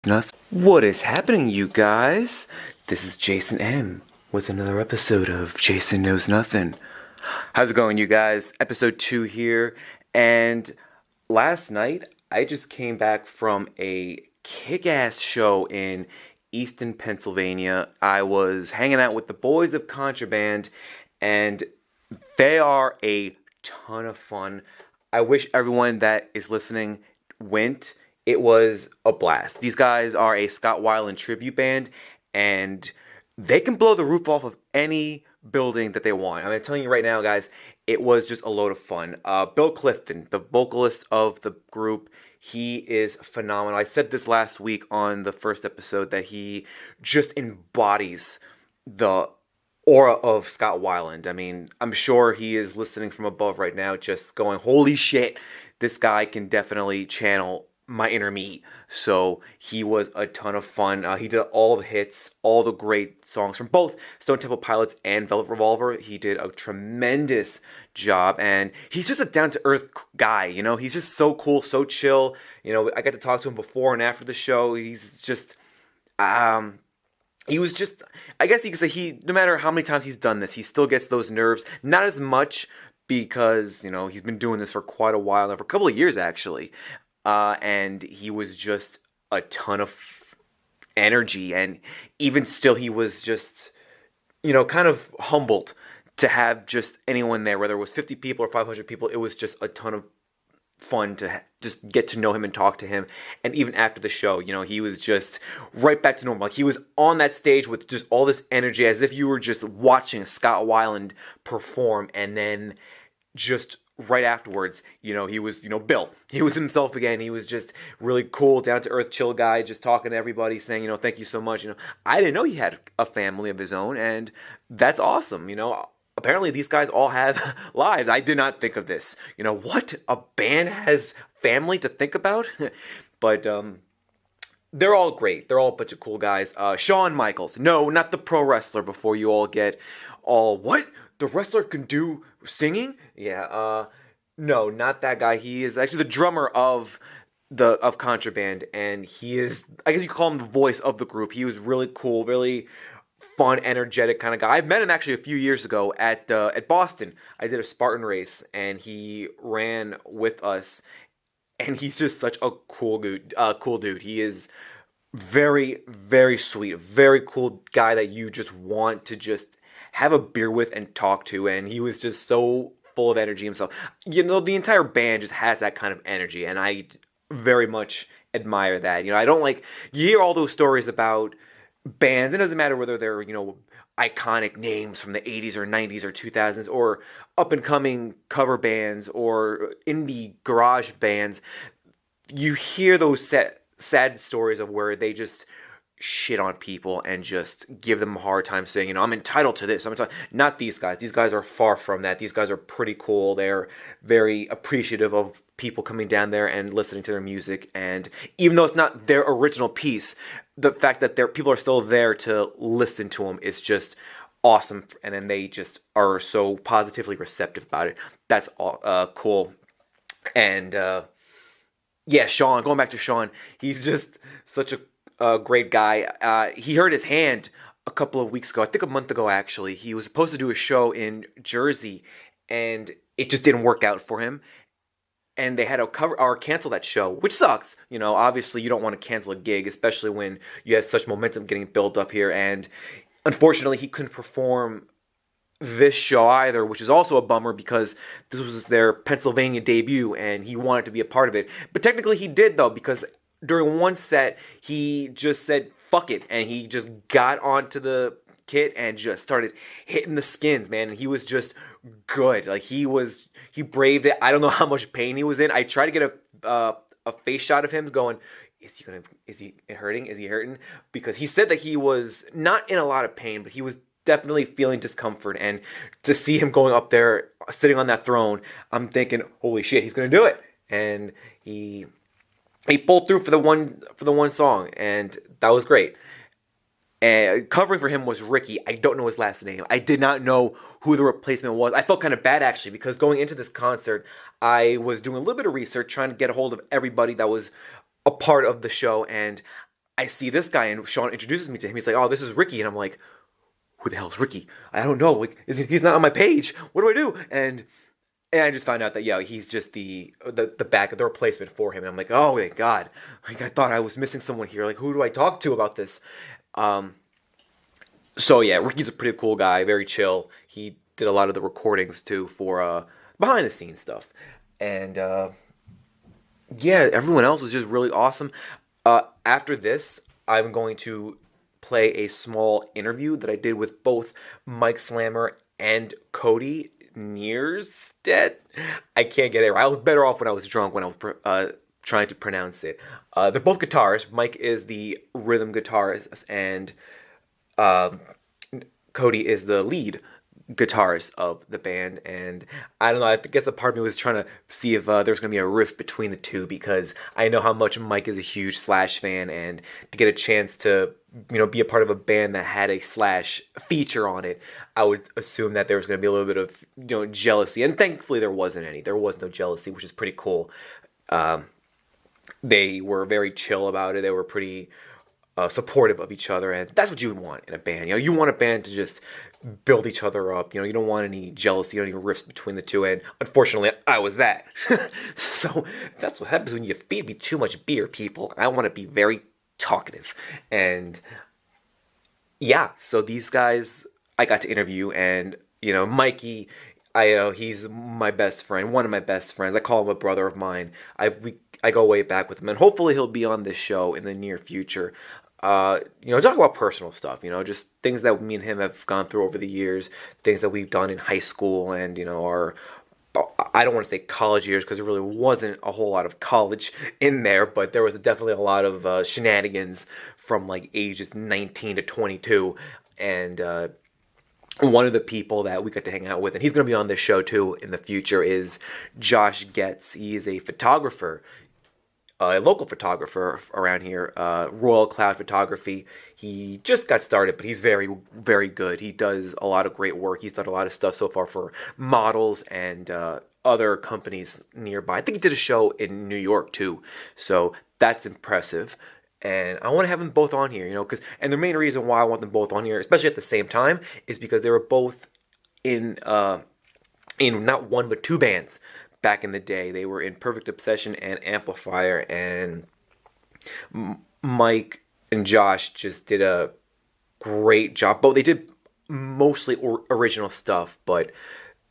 Nothing. What is happening, you guys? This is Jason M with another episode of Jason Knows Nothing. How's it going, you guys? Episode 2 here, and last night I just came back from a kick-ass show in Easton, Pennsylvania. I was hanging out with the boys of Contraband, and they are a ton of fun. I wish everyone that is listening went. It was a blast. These guys are a Scott Weiland tribute band, and they can blow the roof off of any building that they want. I'm telling you right now, guys, it was just a load of fun. Bill Clifton, the vocalist of the group, he is phenomenal. I said this last week on the first episode that he just embodies the aura of Scott Weiland. I mean, I'm sure he is listening from above right now, just going, holy shit, this guy can definitely channel my inner me. So he was a ton of fun. He did all the hits, all the great songs from both Stone Temple Pilots and Velvet Revlover. He did a tremendous job, and he's just a down-to-earth guy, you know? He's just so cool, so chill. You know, I got to talk to him before and after the show. He's just, he was just, I guess you could say no matter how many times he's done this, he still gets those nerves. Not as much because, you know, he's been doing this for quite a while now, for a couple of years actually. And he was just a ton of energy, and even still he was just, you know, kind of humbled to have just anyone there, whether it was 50 people or 500 people. It was just a ton of fun to just get to know him and talk to him. And even after the show, you know, he was just right back to normal. Like, he was on that stage with just all this energy, as if you were just watching Scott Weiland perform, and then just right afterwards, you know, he was, you know, Bill. He was himself again. He was just really cool, down-to-earth, chill guy, just talking to everybody, saying, you know, thank you so much. You know, I didn't know he had a family of his own, and that's awesome. You know, apparently these guys all have lives. I did not think of this. You know, what? A band has family to think about? But, they're all great. They're all a bunch of cool guys. Shawn Michaels. No, not the pro wrestler, before you all get all, what? The wrestler can do singing? Yeah, no, not that guy. He is actually the drummer of Contraband, and he is, I guess you could call him the voice of the group. He was really cool, really fun, energetic kind of guy. I met him actually a few years ago at Boston. I did a Spartan race, and he ran with us, and he's just such a cool dude. He is very, very sweet, a very cool guy that you just want to just have a beer with and talk to, and he was just so full of energy himself. You know, the entire band just has that kind of energy, and I very much admire that. You know, I don't like, you hear all those stories about bands, it doesn't matter whether they're, you know, iconic names from the 80s or 90s or 2000s, or up-and-coming cover bands or indie garage bands. You hear those sad stories of where they just shit on people and just give them a hard time, saying, you know, I'm entitled to this. Not these guys. These guys are far from that. These guys are pretty cool. They're very appreciative of people coming down there and listening to their music. And even though it's not their original piece, the fact that people are still there to listen to them is just awesome. And then they just are so positively receptive about it. That's cool. And yeah, Shawn, going back to Shawn, he's just such a great guy. He hurt his hand a couple of weeks ago. I think a month ago, actually. He was supposed to do a show in Jersey, and it just didn't work out for him. And they had to cancel that show, which sucks. You know, obviously you don't want to cancel a gig, especially when you have such momentum getting built up here. And unfortunately, he couldn't perform this show either, which is also a bummer because this was their Pennsylvania debut, and he wanted to be a part of it. But technically he did, though, because during one set, he just said, fuck it, and he just got onto the kit and just started hitting the skins, man, and he was just good. Like, he braved it. I don't know how much pain he was in. I tried to get a face shot of him going, is he hurting? Is he hurting? Because he said that he was not in a lot of pain, but he was definitely feeling discomfort, and to see him going up there, sitting on that throne, I'm thinking, holy shit, he's going to do it, and he pulled through for the one song, and that was great. And covering for him was Ricky. I don't know his last name. I did not know who the replacement was. I felt kind of bad, actually, because going into this concert, I was doing a little bit of research, trying to get a hold of everybody that was a part of the show, and I see this guy, and Sean introduces me to him. He's like, "Oh, this is Ricky," and I'm like, "Who the hell is Ricky? I don't know. Like, he's not on my page. What do I do?" And I just found out that he's just the back, the replacement for him. And I'm like, "Oh, thank God! Like, I thought I was missing someone here. Like, who do I talk to about this?" So yeah, Ricky's a pretty cool guy, very chill. He did a lot of the recordings too for behind the scenes stuff, and yeah, everyone else was just really awesome. After this, I'm going to play a small interview that I did with both Mike Slammer and Cody Nierstedt. I can't get it right. I was better off when I was drunk when I was trying to pronounce it. They're both guitarists. Mike is the rhythm guitarist, and Cody is the lead guitarist of the band. And I don't know, I guess a part of me was trying to see if there's going to be a rift between the two, because I know how much Mike is a huge Slash fan, and to get a chance to be a part of a band that had a Slash feature on it, I would assume that there was going to be a little bit of jealousy, and thankfully there wasn't any. There was no jealousy, which is pretty cool. They were very chill about it. They were pretty supportive of each other, and that's what you would want in a band. You want a band to just build each other up. You don't want any jealousy, any rifts between the two, and unfortunately, I was that. So that's what happens when you feed me too much beer, people. I want to be very talkative, and yeah. So these guys, I got to interview, and Mikey, he's my best friend, one of my best friends. I call him a brother of mine. I go way back with him, and hopefully he'll be on this show in the near future. Talk about personal stuff, just things that me and him have gone through over the years, things that we've done in high school, and, our, I don't want to say college years, because there really wasn't a whole lot of college in there, but there was definitely a lot of shenanigans from, like, ages 19 to 22, and one of the people that we got to hang out with, and he's going to be on this show, too, in the future, is Josh Getz. He is a photographer, a local photographer around here, Royal Cloud Photography. He just got started, but he's very, very good. He does a lot of great work. He's done a lot of stuff so far for models and other companies nearby. I think he did a show in New York too, so that's impressive. And I want to have them both on here, and the main reason why I want them both on here, especially at the same time, is because they were both in not one but two bands. Back in the day, they were in Perfect Obsession and Amplifier, and Mike and Josh just did a great job. But they did mostly original stuff, but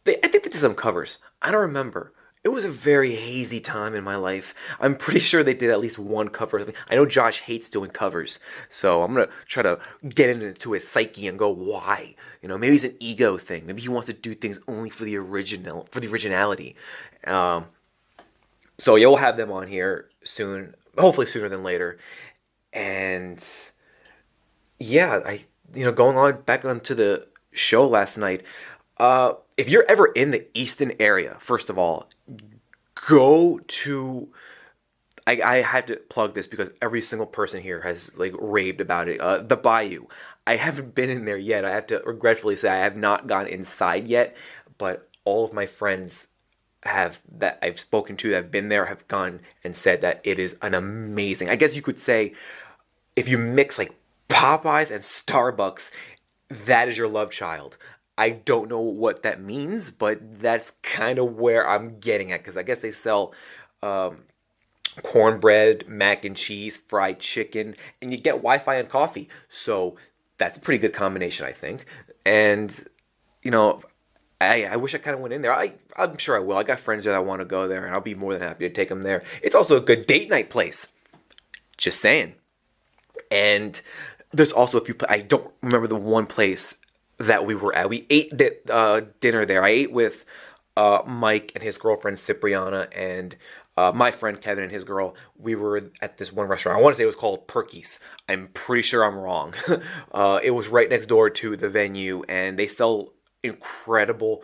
I think they did some covers. I don't remember. It was a very hazy time in my life. I'm pretty sure they did at least one cover. I know Josh hates doing covers, so I'm going to try to get into his psyche and go, why? Maybe it's an ego thing. Maybe he wants to do things only for the originality. So yeah, we'll have them on here soon, hopefully sooner than later. And yeah, going on back onto the show last night, if you're ever in the Easton area, first of all, go to, I had to plug this because every single person here has raved about it, the Bayou. I haven't been in there yet. I have to regretfully say I have not gone inside yet, but all of my friends that I've spoken to that have been there have gone and said that it is an amazing, I guess you could say, if you mix Popeyes and Starbucks, that is your love child. I don't know what that means, but that's kind of where I'm getting at, because I guess they sell cornbread, mac and cheese, fried chicken, and you get Wi-Fi and coffee. So that's a pretty good combination, I think. And, I wish I kind of went in there. I'm sure I will. I got friends there that want to go there, and I'll be more than happy to take them there. It's also a good date night place. Just saying. And there's also a few, I don't remember the one place that we were at. We ate dinner there. I ate with Mike and his girlfriend Cipriana, and my friend Kevin and his girl. We were at this one restaurant. I want to say it was called Perky's. I'm pretty sure I'm wrong. It was right next door to the venue, and they sell incredible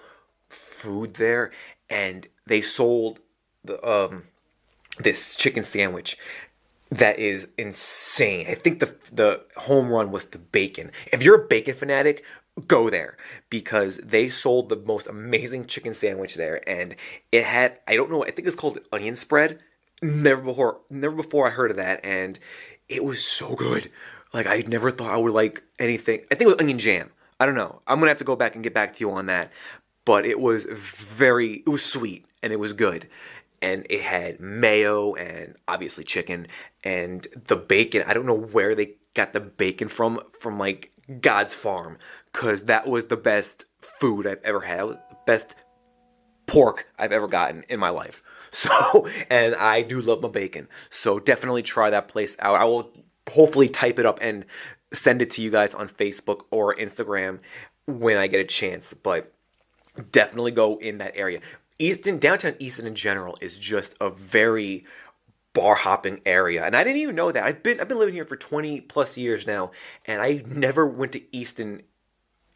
food there. And they sold this chicken sandwich that is insane. I think the home run was the bacon. If you're a bacon fanatic, go there, because they sold the most amazing chicken sandwich there, and it had, I don't know, I think it's called onion spread. Never before I heard of that, and it was so good. Like, I never thought I would like anything. I think it was onion jam. I don't know. I'm gonna have to go back and get back to you on that. But it was it was sweet and it was good. And it had mayo and obviously chicken and the bacon. I don't know where they got the bacon from like God's farm, because that was the best food I've ever had. It was the best pork I've ever gotten in my life. So, and I do love my bacon. So definitely try that place out. I will hopefully type it up and send it to you guys on Facebook or Instagram when I get a chance. But definitely go in that area. Easton, downtown Easton in general is just a very bar hopping area, and I didn't even know that. I've been living here for 20 plus years now, and I never went to Easton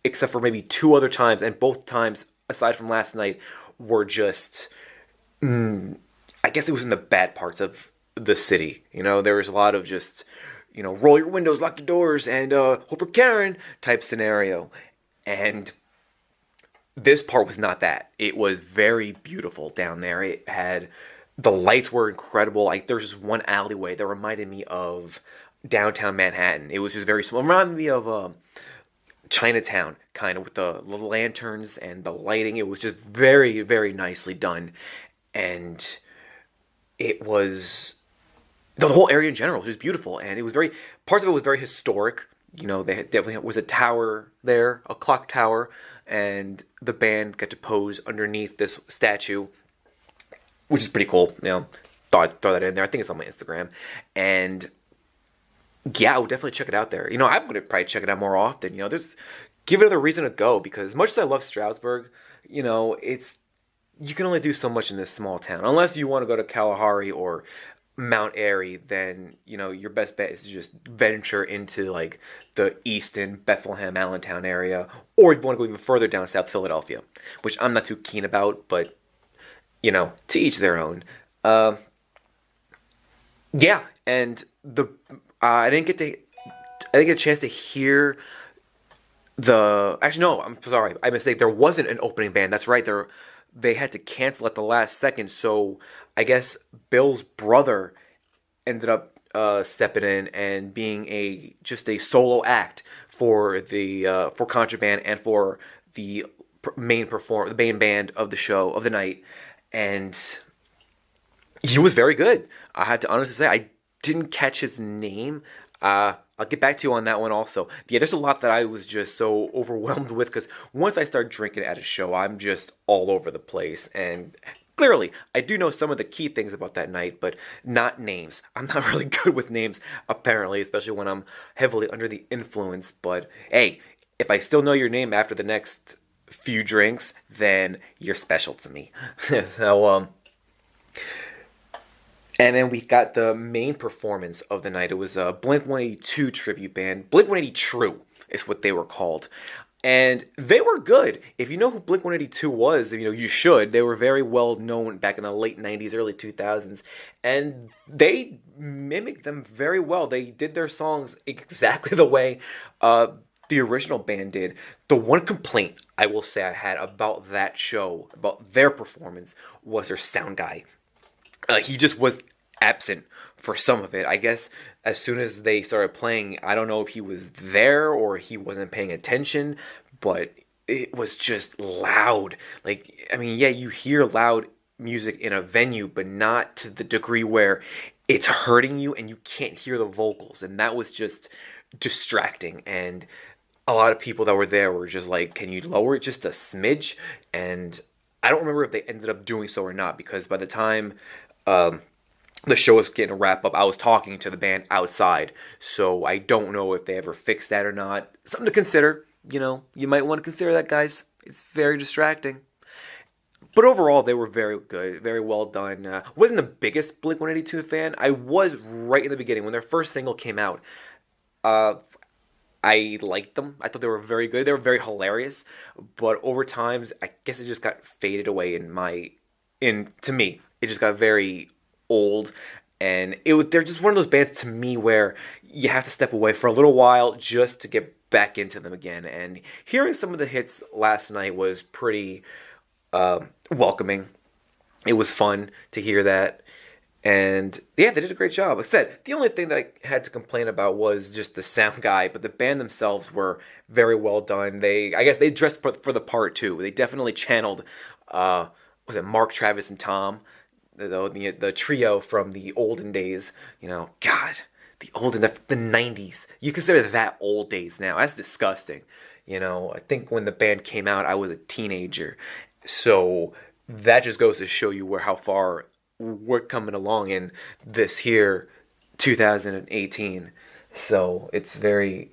except for maybe 2 other times, and both times aside from last night were just I guess it was in the bad parts of the city. You know, there was a lot of just, you know, roll your windows, lock your doors, and hope you're Karen type scenario. And this part was not that. It was very beautiful down there. It had, the lights were incredible. Like, there's just one alleyway that reminded me of downtown Manhattan. It was just very small. It reminded me of Chinatown, kind of, with the lanterns and the lighting. It was just very, very nicely done. And it was, the whole area in general was just beautiful. And it was very, parts of it was very historic. You know, they definitely was a tower there, a clock tower, and the band got to pose underneath this statue, which is pretty cool. You know, throw that in there. I think it's on my Instagram. And yeah, I would definitely check it out there. You know, I'm going to probably check it out more often. You know, give it another reason to go, because as much as I love Stroudsburg, you know, you can only do so much in this small town. Unless you want to go to Kalahari or Mount Airy, then, you know, your best bet is to just venture into like the Easton, Bethlehem, Allentown area, or if you want to go even further down South Philadelphia, which I'm not too keen about, but, you know, to each their own. Yeah, and I didn't get a chance to hear actually, no, I'm sorry, I mistake. There wasn't an opening band. That's right. They had to cancel at the last second, so I guess Bill's brother ended up stepping in and being just a solo act for for Contraband and for the main band of the show of the night, and he was very good. I have to honestly say, I didn't catch his name. I'll get back to you on that one also. Yeah, there's a lot that I was just so overwhelmed with, because once I start drinking at a show, I'm just all over the place. And clearly, I do know some of the key things about that night, but not names. I'm not really good with names, apparently, especially when I'm heavily under the influence. But hey, if I still know your name after the next few drinks, then you're special to me. So, and then we got the main performance of the night. It was a Blink-182 tribute band. Blink-182 True is what they were called. And they were good. If you know who Blink-182 was, you know, you should. They were very well known back in the late 90s, early 2000s. And they mimicked them very well. They did their songs exactly the way the original band did. The one complaint I will say I had about that show, about their performance, was their sound guy. He just was absent for some of it. I guess as soon as they started playing, I don't know if he was there or he wasn't paying attention, but it was just loud. Like, I mean, yeah, you hear loud music in a venue, but not to the degree where it's hurting you and you can't hear the vocals. And that was just distracting. And a lot of people that were there were just like, can you lower it just a smidge? And I don't remember if they ended up doing so or not, because by the time the show was getting a wrap up, I was talking to the band outside, so I don't know if they ever fixed that or not. Something to consider, you know. You might want to consider that, guys. It's very distracting. But overall, they were very good, very well done. Wasn't the biggest Blink-182 fan. I was right in the beginning when their first single came out. I liked them. I thought they were very good. They were very hilarious. But over time, I guess it just got faded away to me. It just got very old, and they're just one of those bands to me where you have to step away for a little while just to get back into them again. And hearing some of the hits last night was pretty welcoming. It was fun to hear that. And yeah, they did a great job. Like I said, the only thing that I had to complain about was just the sound guy, but the band themselves were very well done. I guess they dressed for the part too. They definitely channeled, was it Mark, Travis, and Tom, the trio from the olden days. God, the 90s. You consider that old days now. That's disgusting. I think when the band came out, I was a teenager. So that just goes to show you how far we're coming along in this here 2018. So it's very,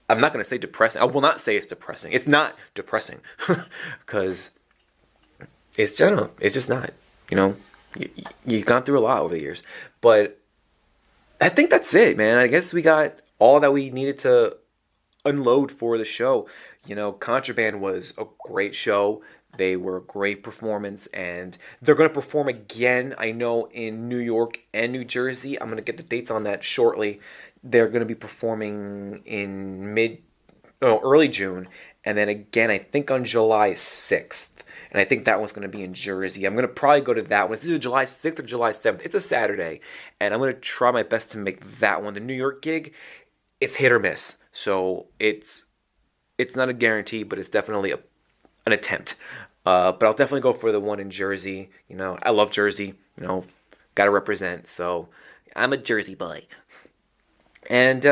I'm not going to say depressing. I will not say it's depressing. It's not depressing because it's general. It's just not, you've gone through a lot over the years, but I think that's it, man. I guess we got all that we needed to unload for the show. Contraband was a great show. They were a great performance, and they're going to perform again, I know, in New York and New Jersey. I'm going to get the dates on that shortly. They're going to be performing in early June, and then again, I think on July 6th. And I think that one's going to be in Jersey. I'm going to probably go to that one. It's either July 6th or July 7th. It's a Saturday, and I'm going to try my best to make that one. The New York gig, it's hit or miss. So it's not a guarantee, but it's definitely an attempt. But I'll definitely go for the one in Jersey. I love Jersey. Got to represent. So I'm a Jersey boy. And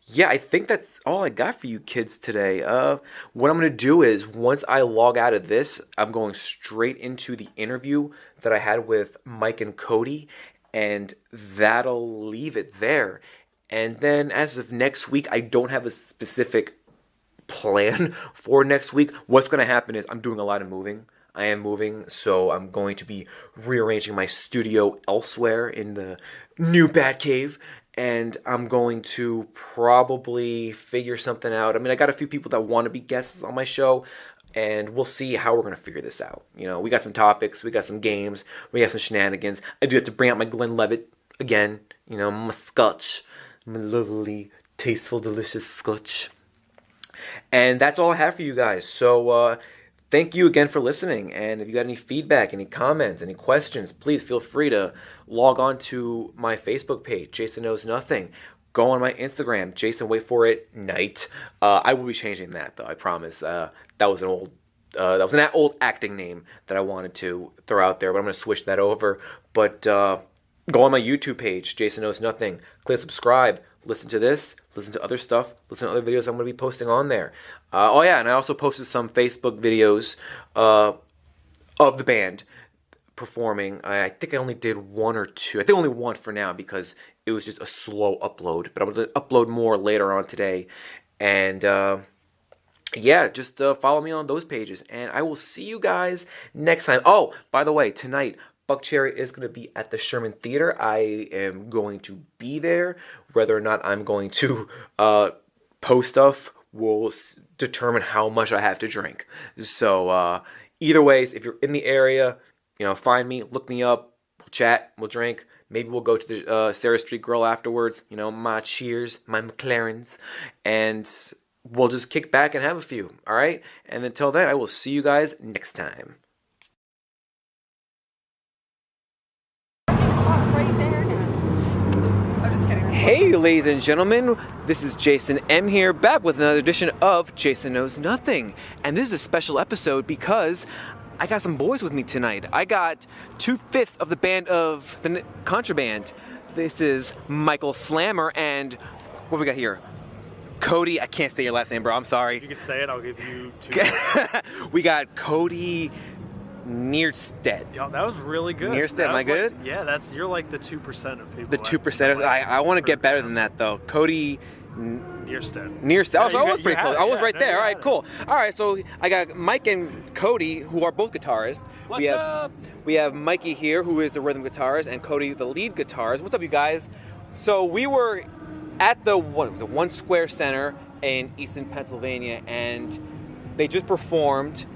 yeah, I think that's all I got for you kids today. What I'm going to do is once I log out of this, I'm going straight into the interview that I had with Mike and Cody, and that'll leave it there. And then as of next week, I don't have a specific plan for next week. What's going to happen is I'm doing a lot of moving. I am moving, so I'm going to be rearranging my studio elsewhere in the new Batcave, and I'm going to probably figure something out. I mean, I got a few people that want to be guests on my show, and we'll see how we're going to figure this out. We got some topics, we got some games, we got some shenanigans. I do have to bring out my Glenlivet again, my scotch. My lovely, tasteful, delicious scotch. And that's all I have for you guys. So thank you again for listening. And if you got any feedback, any comments, any questions, please feel free to log on to my Facebook page, Jason Knows Nothing. Go on my Instagram, Jason, wait for it, Night. I will be changing that, though, I promise. That was an old acting name that I wanted to throw out there, but I'm going to switch that over. But go on my YouTube page, Jason Knows Nothing. Click subscribe. Listen to this. Listen to other stuff. Listen to other videos I'm going to be posting on there. Oh, yeah, and I also posted some Facebook videos of the band performing. I think I only did one or two. I think only one for now because it was just a slow upload. But I'm going to upload more later on today. And yeah, just follow me on those pages. And I will see you guys next time. Oh, by the way, tonight, Buck Cherry is going to be at the Sherman Theater. I am going to be there. Whether or not I'm going to post stuff will determine how much I have to drink. So either ways, if you're in the area, find me, look me up, we'll chat, we'll drink. Maybe we'll go to the Sarah Street Grill afterwards. My Cheers, my McLarens, and we'll just kick back and have a few. All right? And until then, I will see you guys next time. Hey, ladies and gentlemen, this is Jason M here, back with another edition of Jason Knows Nothing. And this is a special episode because I got some boys with me tonight. I got 2/5 of the band of the Contraband. This is Michael Slammer and what we got here? Cody, I can't say your last name, bro, I'm sorry. If you can say it, I'll give you 2. We got Cody Nierstedt. Yeah, that was really good. Nierstedt, am I good? Yeah, you're like the 2% of people. The 2%. I want to get better than that though. Cody Nierstedt. Nierstedt. I was pretty close. I was right there. All right, it. cool. All right, so I got Mike and Cody, who are both guitarists. What's up? We have Mikey here, who is the rhythm guitarist, and Cody, the lead guitarist. What's up, you guys? So we were at the One Square Center in Easton, Pennsylvania, and they just performed.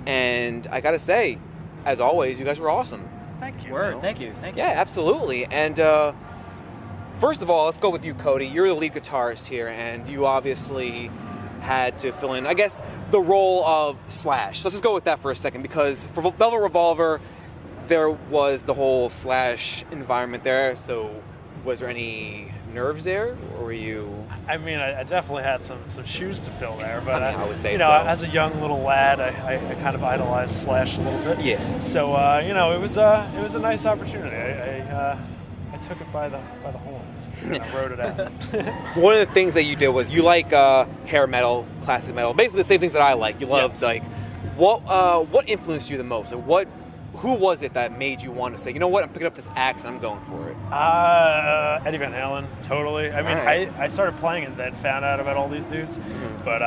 And I gotta say, as always, you guys were awesome. Thank you. Word, thank you. Yeah, absolutely. And first of all, let's go with you, Cody. You're the lead guitarist here, and you obviously had to fill in, I guess, the role of Slash. Let's just go with that for a second, because for Velvet Revolver, there was the whole Slash environment there, so was there any nerves there, or were you... I mean, I definitely had some shoes to fill there, but I would say so. so. As a young little lad, I kind of idolized Slash a little bit. Yeah. So it was a nice opportunity. I took it by the horns and I rode it out. One of the things that you did was you like hair metal, classic metal, basically the same things that I like. You loved like what influenced you the most? Who was it that made you want to say, you know what, I'm picking up this axe and I'm going for it? Eddie Van Halen, totally. I mean, I started playing and then found out about all these dudes, but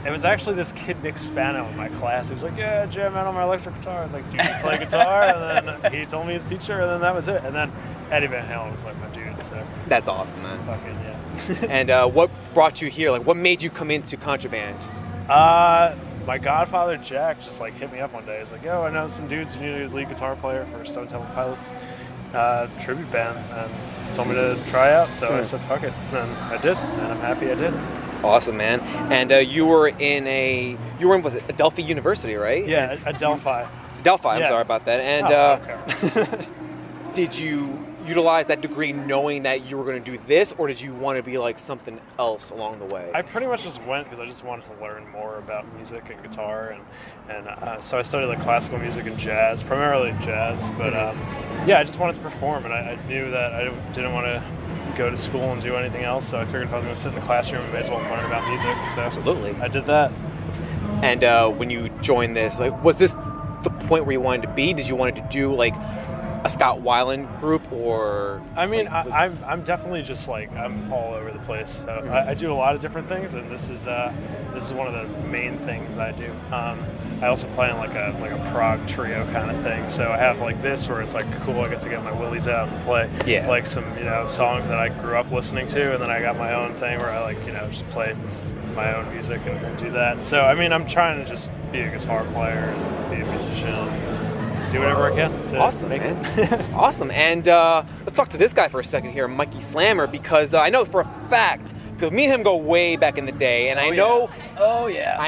it was actually this kid Nick Spano in my class. He was like, yeah, jam out on my electric guitar. I was like, do you play guitar? And then he told me his teacher, and then that was it. And then Eddie Van Halen was like my dude. So that's awesome, man. Fucking yeah. And what brought you here? Like, what made you come into Contraband? My godfather Jack just like hit me up one day. He's like, yo, I know some dudes who need a lead guitar player for Stone Temple Pilots tribute band, and told me to try out. So I said, fuck it, and I did, and I'm happy I did. Awesome, man. And you were in was it Adelphi University, right? Yeah, Adelphi. Adelphi, I'm sorry about that. And okay. Did you utilize that degree knowing that you were going to do this, or did you want to be like something else along the way? I pretty much just went because I just wanted to learn more about music and guitar, and so I studied like classical music and jazz, primarily jazz, but I just wanted to perform, and I knew that I didn't want to go to school and do anything else, so I figured if I was going to sit in the classroom, I may as well learn about music. So absolutely, I did that. And when you joined this, like, was this the point where you wanted to be? Did you want to do like a Scott Weiland group, or? I mean, I'm definitely just like, I'm all over the place. So I do a lot of different things, and this is one of the main things I do. I also play in like a prog trio kind of thing. So I have like this where it's like cool. I get to get my willies out and play like some songs that I grew up listening to, and then I got my own thing where I just play my own music and do that. So I mean, I'm trying to just be a guitar player and be a musician. Do whatever I can to awesome, make man. it. Awesome. And let's talk to this guy for a second here, Mikey Slammer, because I know for a fact, because me and him go way back in the day, and I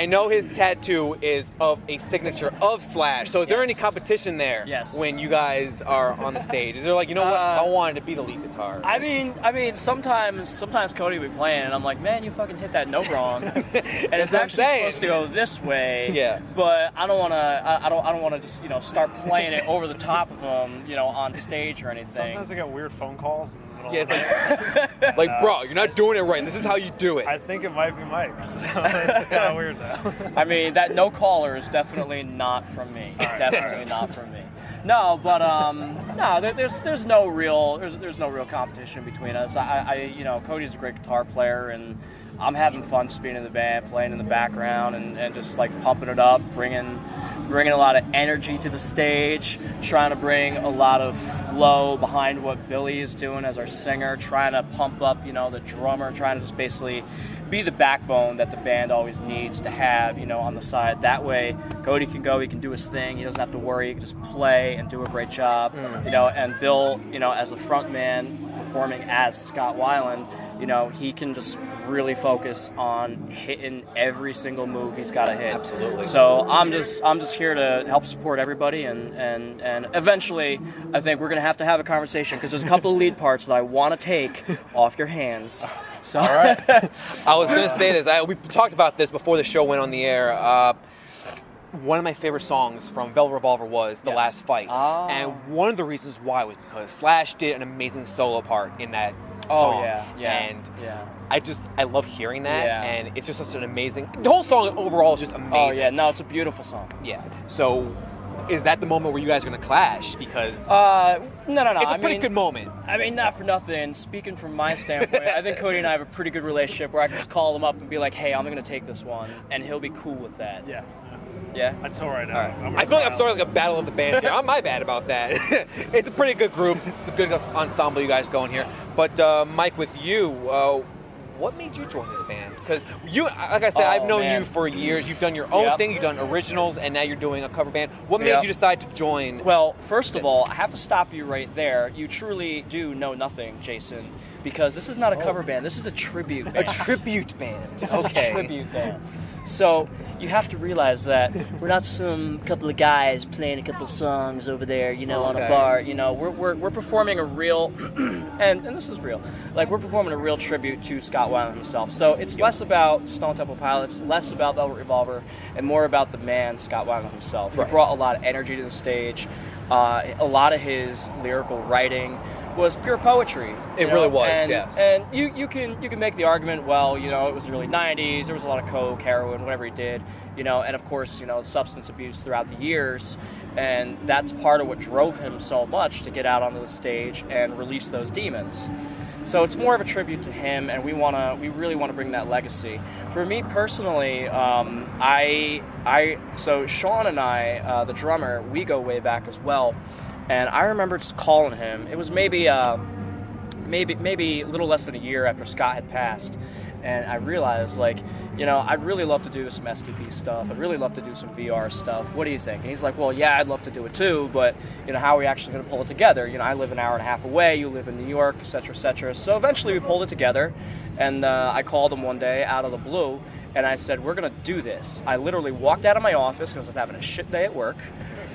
know his tattoo is of a signature of Slash. So is there any competition there when you guys are on the stage? Is there like, what, I wanted to be the lead guitar? I mean, sometimes Cody will be playing, and I'm like, man, you fucking hit that note wrong, and it's actually supposed to go this way. Yeah. But I don't want to just start playing it over the top of them, on stage or anything. Sometimes I get weird phone calls. It's like, bro, you're not doing it right. This is how you do it. I think it might be Mike. So it's kind of weird though. I mean, that no caller is definitely not from me. Definitely not from me. No, but there's no real competition between us. Cody's a great guitar player, and I'm having fun just being in the band, playing in the background, and just like pumping it up, bringing a lot of energy to the stage, trying to bring a lot of flow behind what Billy is doing as our singer, trying to pump up, the drummer, trying to just basically be the backbone that the band always needs to have, on the side. That way, Cody can go, he can do his thing, he doesn't have to worry, he can just play and do a great job, and Bill, as the front man performing as Scott Weiland, he can just really focus on hitting every single move he's got to hit. Absolutely. So I'm just here to help support everybody, and eventually I think we're gonna have to have a conversation because there's a couple of lead parts that I want to take off your hands. So. All right. I was gonna say this. We talked about this before the show went on the air. One of my favorite songs from Velvet Revlover was The Last Fight. Oh. And one of the reasons why was because Slash did an amazing solo part in that song. And I love hearing that, and it's just such an amazing, the whole song overall is just amazing. Oh yeah, no, it's a beautiful song. Yeah. So is that the moment where you guys are going to clash? Because no. It's a pretty good moment. I mean, not for nothing. Speaking from my standpoint, I think Cody and I have a pretty good relationship where I can just call him up and be like, hey, I'm going to take this one, and he'll be cool with that. Yeah. Yeah? Until right now. Right. I feel like I'm starting like a battle of the bands here. I'm my bad about that. It's a pretty good group. It's a good ensemble you guys going here. But Mike, with you, what made you join this band? Because you, like I said, I've known you for years. You've done your own thing. You've done originals, and now you're doing a cover band. What made you decide to join? Well, first of all, I have to stop you right there. You truly do know nothing, Jason, because this is not a cover band. This is a tribute band. A tribute band. This is a tribute band. So you have to realize that we're not some couple of guys playing a couple songs over there, on a bar. We're performing a real, and this is real. Like, we're performing a real tribute to Scott Weiland himself. So it's less about Stone Temple Pilots, less about Velvet Revolver, and more about the man Scott Weiland himself. Right. He brought a lot of energy to the stage. A lot of his lyrical writing was pure poetry. It really was, yes. And you can make the argument, well, it was the early 90s, there was a lot of coke, heroin, whatever he did, and of course, substance abuse throughout the years, and that's part of what drove him so much to get out onto the stage and release those demons. So it's more of a tribute to him, and we really want to bring that legacy. For me personally, so Sean and I, the drummer, we go way back as well. And I remember just calling him. It was maybe a little less than a year after Scott had passed. And I realized, I'd really love to do some STP stuff. I'd really love to do some VR stuff. What do you think? And he's like, well, yeah, I'd love to do it too, but, how are we actually going to pull it together? I live an hour and a half away. You live in New York, et cetera, et cetera. So eventually we pulled it together. And I called him one day out of the blue. And I said, we're going to do this. I literally walked out of my office because I was having a shit day at work.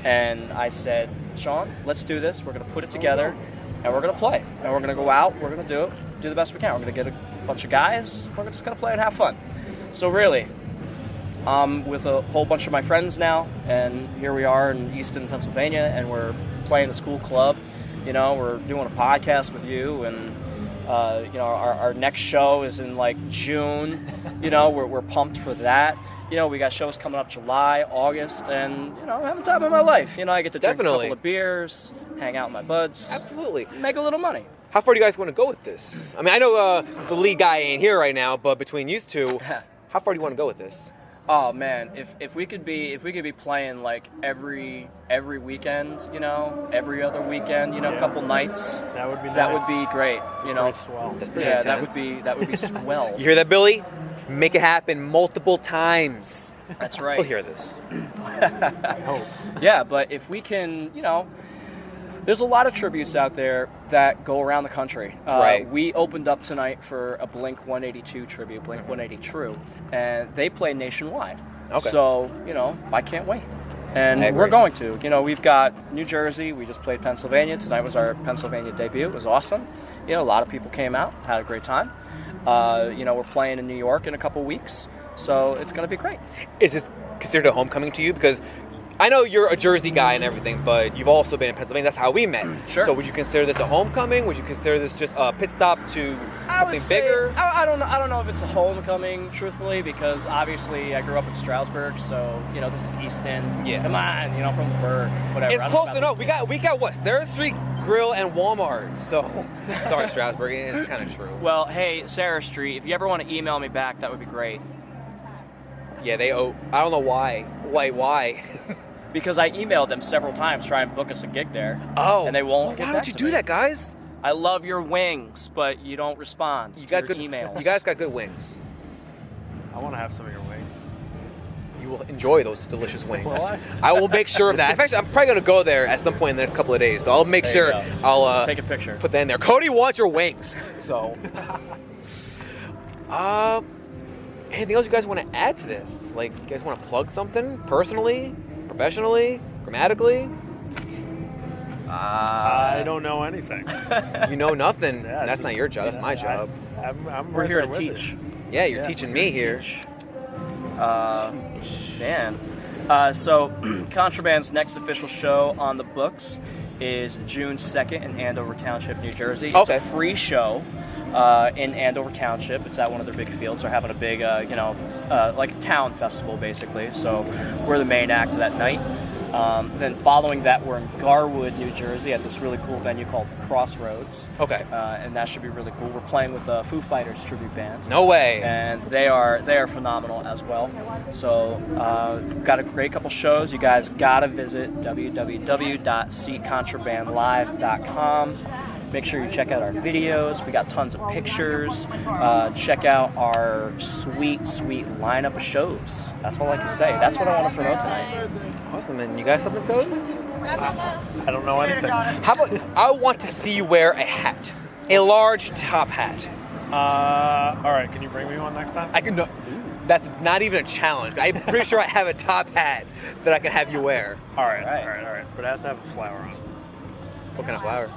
And I said, Sean, let's do this. We're going to put it together, and we're going to play. And we're going to go out. We're going to do the best we can. We're going to get a bunch of guys. We're just going to play and have fun. So really, I'm with a whole bunch of my friends now, and here we are in Easton, Pennsylvania, and we're playing the school club. We're doing a podcast with you, and our next show is in June. We're pumped for that. We got shows coming up July, August, and, I'm having time of my life. I get to drink a couple of beers, hang out with my buds. Absolutely. Make a little money. How far do you guys want to go with this? I mean, I know the lead guy ain't here right now, but between you two, how far do you want to go with this? Oh man, if we could be playing every weekend, every other weekend, couple nights, that would be nice. That would be great, Pretty swell. That's pretty intense. that would be swell. You hear that, Billy? Make it happen multiple times. That's right. We'll hear this. I hope. Yeah, but if we can, there's a lot of tributes out there that go around the country. Right. We opened up tonight for a Blink 182 tribute, Blink 180 True, and they play nationwide. Okay. So, I can't wait. And we're going to. We've got New Jersey. We just played Pennsylvania. Tonight was our Pennsylvania debut. It was awesome. A lot of people came out, had a great time. We're playing in New York in a couple weeks, so it's going to be great. Is this considered a homecoming to you? Because I know you're a Jersey guy and everything, but you've also been in Pennsylvania. That's how we met. Sure. So would you consider this a homecoming? Would you consider this just a pit stop to something bigger? I don't know if it's a homecoming, truthfully, because obviously I grew up in Stroudsburg, so this is Easton. Yeah. Come on, from the burg, whatever. It's close enough. We got what? 3rd Street Grill and Walmart. So sorry, Stroudsburg. It's kind of true. Well, hey, Sarah Street, if you ever want to email me back, that would be great. Yeah, they owe. I don't know why. Why? Because I emailed them several times trying to book us a gig there. Oh. And they won't get Why back don't you to do me. that, guys? I love your wings, but you don't respond. You got to your good emails. You guys got good wings. I want to have some of your wings. You will enjoy those delicious wings. Will I will make sure of that. Actually, I'm probably gonna go there at some point in the next couple of days, so I'll make sure I'll take a picture. Put that in there. Cody wants your wings. So, anything else you guys want to add to this? You guys want to plug something personally, professionally, grammatically? I don't know anything. You know nothing. Yeah, That's not your job. That's my job. We're here to teach. Yeah, you're teaching me here. Man. So Contraband's next official show on the books is June 2nd in Andover Township, New Jersey. Okay. It's a free show in Andover Township. It's at one of their big fields. They're having a big, like a town festival, basically. So we're the main act that night. Then following that, we're in Garwood, New Jersey at this really cool venue called Crossroads. Okay. And that should be really cool. We're playing with the Foo Fighters tribute band. No way. And they are phenomenal as well. So got a great couple shows. You guys gotta visit www.ccontrabandlive.com. Make sure you check out our videos. We got tons of pictures. Check out our sweet, sweet lineup of shows. That's all I can say. That's what I want to promote tonight. Awesome. And you guys something, Cody? I don't know anything. How about I want to see you wear a hat. A large top hat. All right, can you bring me one next time? I can. No, that's not even a challenge. I'm pretty sure I have a top hat that I can have you wear. All right. But it has to have a flower on it. What kind of flower?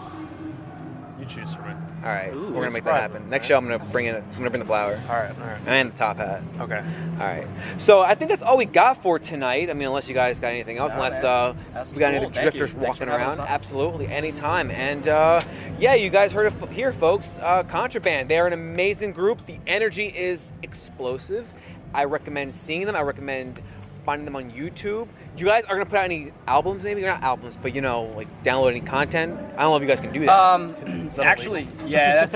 You choose for me. All right, Ooh, we're gonna make that happen. Next show, I'm gonna bring the flower. All right. And the top hat. Okay. All right. So I think that's all we got for tonight. I mean, unless you guys got anything else, No, unless That's we got any cool. other Thank drifters you. Thanks walking for having around. us on. Absolutely, anytime. And yeah, you guys heard it here, folks. Contraband. They are an amazing group. The energy is explosive. I recommend seeing them. I recommend finding them on YouTube. You guys are gonna put out any albums? Maybe not albums, but like downloading content. I don't know if you guys can do that. Actually, yeah,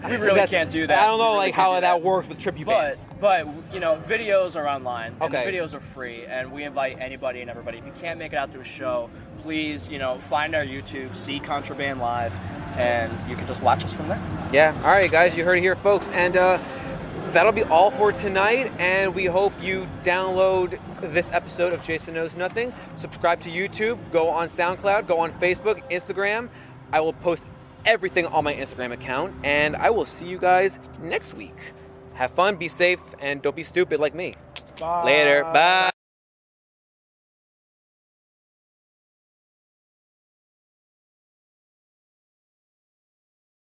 we really can't do that. I don't know We really how can't do that works with trippy bands. But videos are online. And Okay. the videos are free, and we invite anybody and everybody. If you can't make it out to a show, please, find our YouTube, see Contraband live, and you can just watch us from there. Yeah. All right, guys, you heard it here, folks, and that'll be all for tonight. And we hope you download this episode of Jason Knows Nothing. Subscribe to YouTube. Go on SoundCloud. Go on Facebook, Instagram. I will post everything on my Instagram account, and I will see you guys next week. Have fun, be safe, and don't be stupid like me. Bye. Later. Bye.